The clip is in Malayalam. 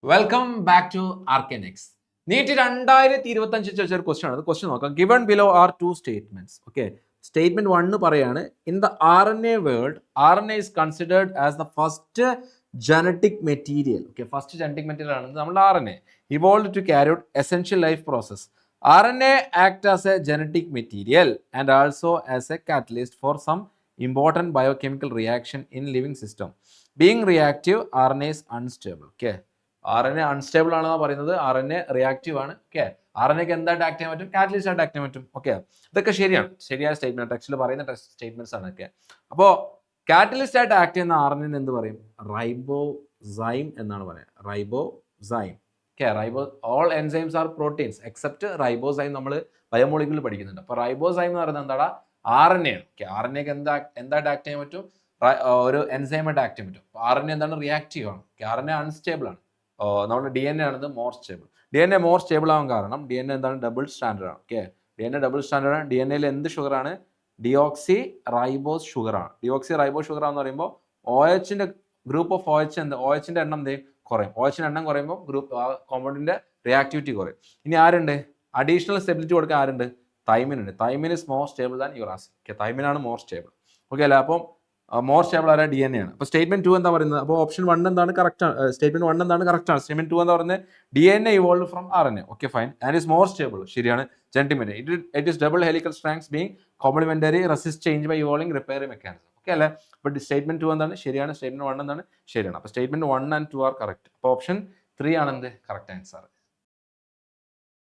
വെൽക്കം ബാക്ക് ടു ആർക്കെനെക്സ്. നീറ്റ് 2025 ചോദിച്ച ഒരു ക്വസ്റ്റ്യൻ ആണ്. ക്വസ്റ്റ്യൻ നോക്കാം. Given below are two statements. Okay, statement 1 പറയാണ്, in the RNA world RNA is considered as the first genetic material. Okay, first genetic material ആണ് നമ്മുടെ RNA. Evolved to carry out essential life process. RNA act as a genetic material and also as a catalyst for some important biochemical reaction in living system. Being reactive, RNA is unstable. Okay. RNA unstable ആണെന്നാണ് പറയുന്നത്. RNA റിയാക്റ്റീവ് ആണ്. ഓക്കെ, RNAക്ക് എന്തായിട്ട് ആക്ട് ചെയ്യാൻ പറ്റും? കാറ്റലിസ്റ്റ് ആയിട്ട് ആക്ട് ചെയ്യാൻ പറ്റും. ഓക്കെ, ഇതൊക്കെ ശരിയാണ്, ശരിയായ സ്റ്റേറ്റ്മെന്റ്, ടെക്സ്റ്റിൽ പറയുന്ന സ്റ്റേറ്റ്മെന്റ്സ് ആണ് ഒക്കെ. അപ്പോൾ കാറ്റലിസ്റ്റ് ആയിട്ട് ആക്ട് ചെയ്യുന്ന RNA എന്ത് പറയും? റൈബോസൈം എന്നാണ് പറയുക. Ribozyme. Okay, all enzymes are proteins except ribozyme. നമ്മൾ ബയോമോളിക്യൂളിൽ പഠിക്കുന്നുണ്ട്. അപ്പോൾ റൈബോസൈം എന്ന് പറയുന്നത് എന്താടാ? RNA ആണ്. ഓക്കെ, RNAക്ക് എന്തായിട്ട് ആക്ട് ചെയ്യാൻ പറ്റും? ഒരു എൻസൈമായിട്ട് ആക്ട് ചെയ്യാൻ പറ്റും. RNA എന്താണ്? റിയാക്റ്റീവ് ആണ്. RNA അൺസ്റ്റേബിൾ ആണ്. നമ്മുടെ DNA ആണിത് more stable. DNA more stable ആവാൻ കാരണം DNA എന്താണ്? ഡബിൾ സ്റ്റാൻഡേർഡ് ആണ്. ഓക്കെ, DNA ഡബിൾ സ്റ്റാൻഡേർഡ് ആണ്. DNAയിൽ എന്ത് ഷുഗറാണ്? ഡിയോക്സി റൈബോസ് ഷുഗർ ആണ്. ഡിയോക്സി റൈബോസ് ഷുഗർ എന്ന് പറയുമ്പോൾ OHന്റെ ഗ്രൂപ്പ് ഓഫ് OH എന്ത്? OHന്റെ എണ്ണം എന്ത് കുറയും? OHന്റെ എണ്ണം കുറയുമ്പോൾ ഗ്രൂപ്പ് കോമ്പൗണ്ടിന്റെ റിയാക്ടിവിറ്റി കുറയും. ഇനി ആരുണ്ട്? അഡീഷണൽ സ്റ്റെബിലിറ്റി കൊടുക്കാൻ ആരുണ്ട്? തൈമിൻ ഉണ്ട്. Thymine is more stable than uracil. Okay, തൈമിനാണ് മോർ സ്റ്റേബിൾ. ഓക്കെ അല്ലേ? അപ്പം മോർ സ്റ്റേബിൾ ആയ DNA ആണ്. അപ്പോൾ സ്റ്റേറ്റ്മെന്റ് 2 എന്താ പറയുന്നത്? അപ്പോൾ ഓപ്ഷൻ 1 എന്താണ്? കറക്റ്റ് ആണ്. സ്റ്റേറ്റ്മെന്റ് 1 എന്താണ്? കറക്റ്റ് ആണ്. സ്റ്റേറ്റ്മെന്റ് 2 എന്താ പറയുന്നത്? DNA evolve from RNA. Okay fine, and is more stable. ശരിയാണ്. ജെന്റിമെന്റ് it is double helical strands being complementary resist change by evolving repair mechanism. Okay അല്ലേ? അപ്പോൾ സ്റ്റേറ്റ്മെന്റ് 2 എന്താണ്? ശരിയാണ്. സ്റ്റേറ്റ്മെന്റ് 1 എന്താണ്? ശരിയാണ്. അപ്പോൾ സ്റ്റേറ്റ്മെന്റ് 1 ആൻഡ് 2 ആർ കറക്റ്റ്. അപ്പോൾ ഓപ്ഷൻ 3 ആണ് എന്ത്? Correct answer.